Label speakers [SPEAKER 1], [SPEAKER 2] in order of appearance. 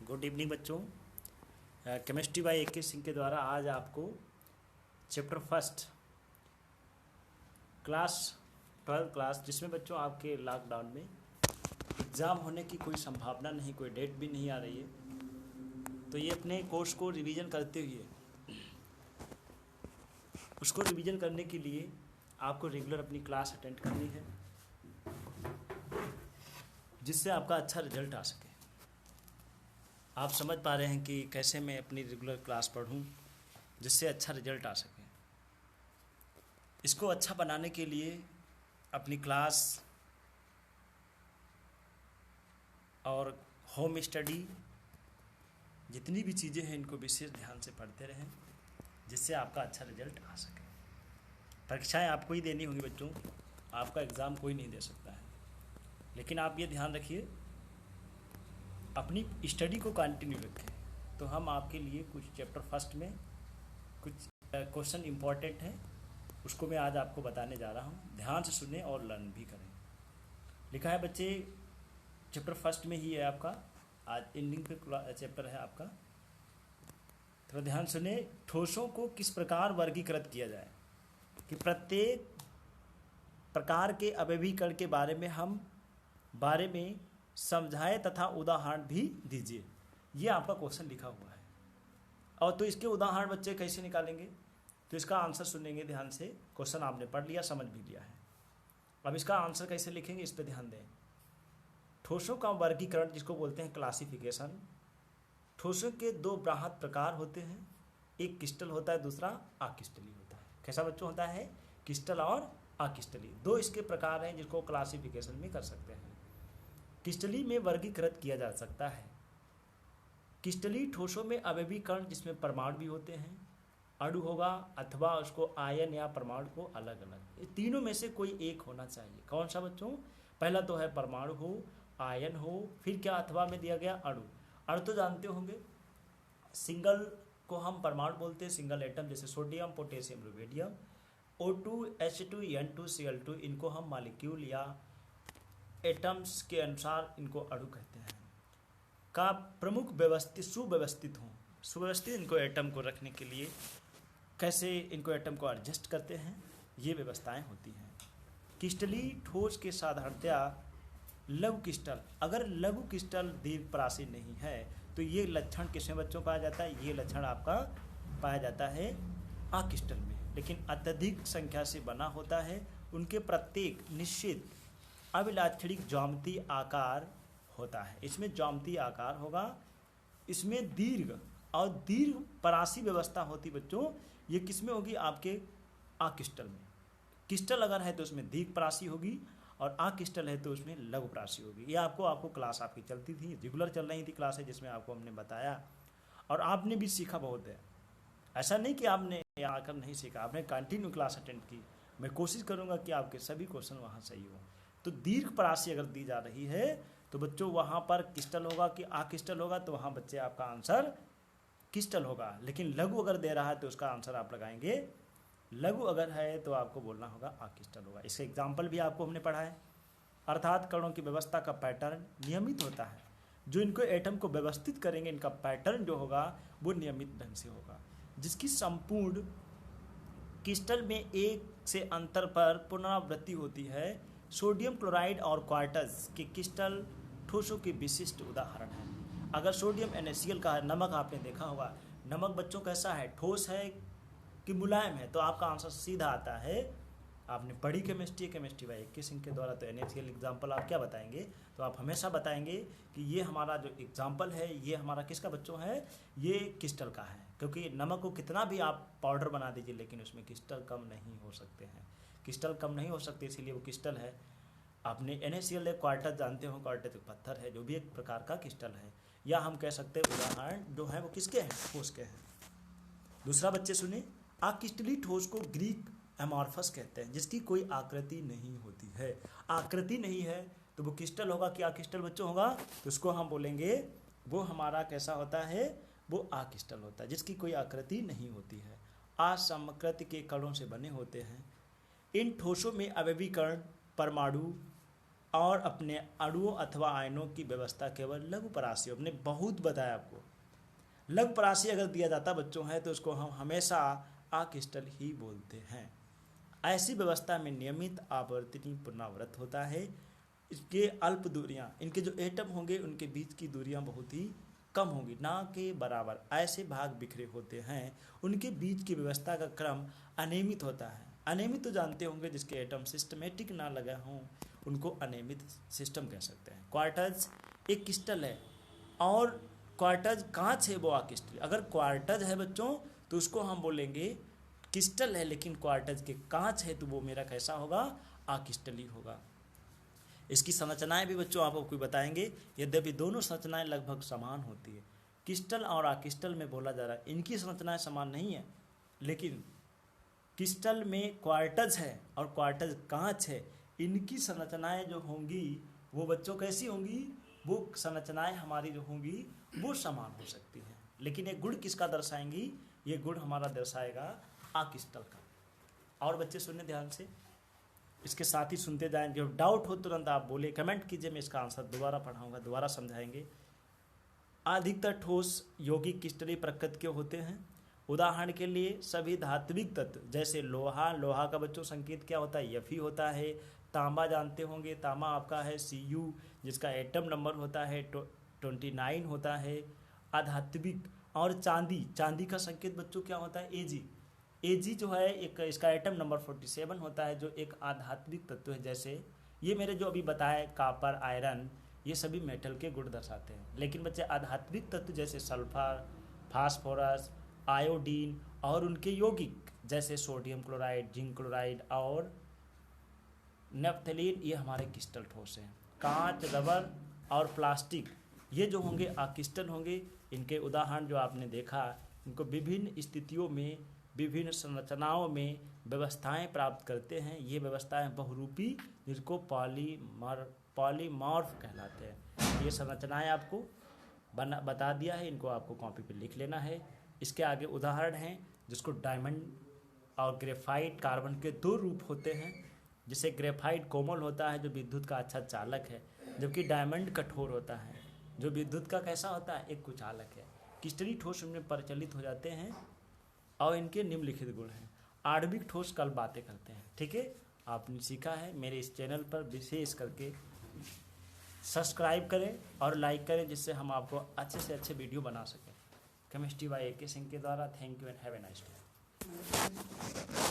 [SPEAKER 1] Good evening बच्चों। Chemistry bye AK Singh के द्वारा आज आपको चैप्टर फर्स्ट क्लास 12 क्लास, जिसमें बच्चों आपके लॉकडाउन में एग्ज़ाम होने की कोई संभावना नहीं, कोई डेट भी नहीं आ रही है, तो ये अपने कोर्स को रिवीजन करते हुए उसको रिवीजन करने के लिए आपको रेगुलर अपनी क्लास अटेंड करनी है, जिससे आपका अच्छा रिजल्ट आ सके। आप समझ पा रहे हैं कि कैसे मैं अपनी रेगुलर क्लास पढ़ूं जिससे अच्छा रिजल्ट आ सके। इसको अच्छा बनाने के लिए अपनी क्लास और होम स्टडी जितनी भी चीज़ें हैं इनको विशेष ध्यान से पढ़ते रहें, जिससे आपका अच्छा रिजल्ट आ सके। परीक्षाएं आपको ही देनी होंगी बच्चों, आपका एग्ज़ाम कोई नहीं दे सकता है, लेकिन आप ये ध्यान रखिए अपनी स्टडी को कंटिन्यू रखें। तो हम आपके लिए कुछ चैप्टर फर्स्ट में कुछ क्वेश्चन इम्पॉर्टेंट हैं, उसको मैं आज आपको बताने जा रहा हूँ। ध्यान से सुने और लर्न भी करें। लिखा है बच्चे, चैप्टर फर्स्ट में ही है आपका, आज एंडिंग पे चैप्टर है आपका। थोड़ा ध्यान सुने। ठोसों को किस प्रकार वर्गीकृत किया जाए, कि प्रत्येक प्रकार के अवयवीकरण के बारे में समझाए तथा उदाहरण भी दीजिए। ये आपका क्वेश्चन लिखा हुआ है। और तो इसके उदाहरण बच्चे कैसे निकालेंगे, तो इसका आंसर सुनेंगे ध्यान से। क्वेश्चन आपने पढ़ लिया, समझ भी लिया है, अब इसका आंसर कैसे लिखेंगे इस पर ध्यान दें। ठोसों का वर्गीकरण जिसको बोलते हैं क्लासिफिकेशन। ठोसों के दो बृहद प्रकार होते हैं, एक क्रिस्टल होता है, दूसरा अक्रिस्टलीय होता है। कैसा बच्चों होता है? क्रिस्टल और अक्रिस्टलीय, दो इसके प्रकार हैं जिसको क्लासिफिकेशन में कर सकते हैं। क्रिस्टलीय में वर्गीकृत किया जा सकता है। क्रिस्टलीय ठोसों में अवयवी कण जिसमें परमाणु भी होते हैं, अणु होगा अथवा उसको आयन या परमाणु को अलग अलग, ये तीनों में से कोई एक होना चाहिए। कौन सा बच्चों? पहला तो है परमाणु हो, आयन हो, फिर क्या अथवा में दिया गया अणु। अणु तो जानते होंगे, सिंगल को हम परमाणु बोलते हैं, सिंगल एटम, जैसे sodium, potassium, rubidium. O2 H2 N2 Cl2, इनको हम मॉलिक्यूल या एटम्स के अनुसार इनको अणु कहते हैं। का प्रमुख सुव्यवस्थित इनको एटम को रखने के लिए कैसे इनको एटम को एडजस्ट करते हैं, ये व्यवस्थाएं होती हैं। क्रिस्टलीय ठोस के साधारणतया लघु क्रिस्टल, अगर लघु क्रिस्टल दीर्घपरासी नहीं है तो ये लक्षण किसमें बच्चों पाया जाता है? ये लक्षण आपका पाया जाता है अक्रिस्टल में। लेकिन अत्यधिक संख्या से बना होता है, उनके प्रत्येक निश्चित अभिलाक्षणिक ज्यामितीय आकार होता है। इसमें ज्यामितीय आकार होगा, इसमें दीर्घ और दीर्घ परासी व्यवस्था होती बच्चों। ये किसमें होगी? आपके अक्रिस्टल में। क्रिस्टल अगर है तो उसमें दीर्घ परासी होगी, और अक्रिस्टल है तो उसमें लघु परासी होगी। ये आपको क्लास आपकी चलती थी, रेगुलर चल रही थी क्लासें, जिसमें आपको हमने बताया और आपने भी सीखा बहुत है। ऐसा नहीं कि आपने यहाँ आकर नहीं सीखा, आपने कंटिन्यू क्लास अटेंड की। मैं कोशिश करूँगा कि आपके सभी क्वेश्चन वहाँ सही हो। तो दीर्घ परासी अगर दी जा रही है तो बच्चों वहाँ पर क्रिस्टल होगा कि अक्रिस्टल होगा, तो वहाँ बच्चे आपका आंसर क्रिस्टल होगा। लेकिन लघु अगर दे रहा है तो उसका आंसर आप लगाएंगे लघु, अगर है तो आपको बोलना होगा अक्रिस्टल होगा। इसका एग्जाम्पल भी आपको हमने पढ़ा है। अर्थात कणों की व्यवस्था का पैटर्न नियमित होता है। जो इनको एटम को व्यवस्थित करेंगे, इनका पैटर्न जो होगा वो नियमित ढंग से होगा, जिसकी संपूर्ण क्रिस्टल में एक से अंतर पर पुनरावृत्ति होती है। सोडियम क्लोराइड और क्वार्टज के क्रिस्टल ठोसों के विशिष्ट उदाहरण हैं। अगर सोडियम NaCl का है, नमक आपने देखा होगा, नमक बच्चों कैसा है? ठोस है कि मुलायम है? तो आपका आंसर सीधा आता है, आपने पढ़ी केमिस्ट्री बाय AK सिंह के द्वारा, तो NaCl एग्जाम्पल आप क्या बताएंगे? तो आप हमेशा बताएंगे कि ये हमारा जो एग्जाम्पल है ये हमारा किसका बच्चों है? ये क्रिस्टल का है। क्योंकि नमक को कितना भी आप पाउडर बना दीजिए, लेकिन उसमें क्रिस्टल कम नहीं हो सकते हैं, क्रिस्टल कम नहीं हो सकते, इसीलिए वो क्रिस्टल है। आपने NaCl क्वार्टज जानते हो, क्वार्टज एक पत्थर है, जो भी एक प्रकार का क्रिस्टल है, या हम कह सकते हैं उदाहरण जो है वो किसके हैं? ठोस के हैं। दूसरा बच्चे सुने, अक्रिस्टलीय ठोस को ग्रीक एमॉर्फस कहते हैं, जिसकी कोई आकृति नहीं होती है। आकृति नहीं है तो वो क्रिस्टल होगा कि अक्रिस्टल बच्चों होगा? तो उसको हम बोलेंगे वो हमारा कैसा होता है? वो अक्रिस्टल होता है, जिसकी कोई आकृति नहीं होती है। असमकृत के कणों से बने होते हैं। इन ठोसों में अवयवीकरण परमाणु और अपने अणुओं अथवा आयनों की व्यवस्था केवल लघु परासी। हमने बहुत बताया आपको, लघु परासी अगर दिया जाता बच्चों है तो उसको हम हमेशा अक्रिस्टल ही बोलते हैं। ऐसी व्यवस्था में नियमित आवर्तनी पुनरावृत होता है। इसके अल्प दूरियां, इनके जो एटम होंगे उनके बीच की दूरियां बहुत ही कम होंगी, ना के बराबर। ऐसे भाग बिखरे होते हैं, उनके बीच की व्यवस्था का क्रम अनियमित होता है। अनियमित तो जानते होंगे, जिसके एटम सिस्टमेटिक ना लगे हों उनको अनियमित सिस्टम कह सकते हैं। क्वार्टज एक क्रिस्टल है और क्वार्टज कांच है, वो अक्रिस्टल। अगर क्वार्टज है बच्चों तो उसको हम बोलेंगे क्रिस्टल है, लेकिन क्वार्टज के कांच है तो वो मेरा कैसा होगा, अक्रिस्टली होगा। इसकी संरचनाएं भी बच्चों आपको बताएंगे, यद्यपि दोनों संरचनाएं लगभग समान होती है। क्रिस्टल और अक्रिस्टल में बोला जा रहा है इनकी संरचनाएं समान नहीं है, लेकिन क्रिस्टल में क्वार्टज है और क्वार्टज कांच है, इनकी संरचनाएं जो होंगी वो बच्चों कैसी होंगी, वो संरचनाएं हमारी जो होंगी वो समान हो सकती हैं। लेकिन ये गुण किसका दर्शाएंगी, ये गुण हमारा दर्शाएगा अक्रिस्टल का। और बच्चे सुनने ध्यान से, इसके साथ ही सुनते जाएं, जो डाउट हो तुरंत आप बोले, कमेंट कीजिए, मैं इसका आंसर दोबारा पढ़ाऊंगा, दोबारा समझाएंगे। अधिकतर ठोस यौगिक क्रिस्टलीय प्रकृति के होते हैं। उदाहरण के लिए सभी धात्विक तत्व जैसे लोहा, लोहा का बच्चों संकेत क्या होता है, Fe होता है। तांबा जानते होंगे, तांबा आपका है Cu, जिसका एटम नंबर होता है 29 होता है। अधात्विक और चांदी, चांदी का संकेत बच्चों क्या होता है, Ag। Ag जो है एक, इसका एटम नंबर 47 होता है, जो एक आधात्विक तत्व है। जैसे ये मेरे जो अभी बताए कापर, आयरन, ये सभी मेटल के गुण दर्शाते हैं। लेकिन बच्चे आध्यात्मिक तत्व जैसे सल्फर, फास्फोरस, आयोडीन और उनके यौगिक जैसे सोडियम क्लोराइड, जिंक क्लोराइड और नेफ्थलीन, ये हमारे क्रिस्टल ठोस हैं। कांच, रबर और प्लास्टिक ये जो होंगे अक्रिस्टल होंगे। इनके उदाहरण जो आपने देखा, इनको विभिन्न स्थितियों में, विभिन्न संरचनाओं में व्यवस्थाएं प्राप्त करते हैं। ये व्यवस्थाएं बहुरूपी, जिनको पॉलीमॉर्फ कहलाते हैं। ये संरचनाएं आपको बता दिया है, इनको आपको कॉपी पे लिख लेना है। इसके आगे उदाहरण हैं, जिसको डायमंड और ग्रेफाइट, कार्बन के दो रूप होते हैं। जिसे ग्रेफाइट कोमल होता है, जो विद्युत का अच्छा चालक है, जबकि डायमंड कठोर होता है, जो विद्युत का कैसा होता है, एक कुचालक है। क्रिस्टलीय ठोस उनमें प्रचलित हो जाते हैं और इनके निम्नलिखित गुण हैं। आणविक ठोस कल बातें करते हैं, ठीक है। आपने सीखा है, मेरे इस चैनल पर विशेष करके सब्सक्राइब करें और लाइक करें, जिससे हम आपको अच्छे से अच्छे वीडियो बना सकें। केमिस्ट्री बाय AK सिंह के द्वारा। Thank you and have a nice day.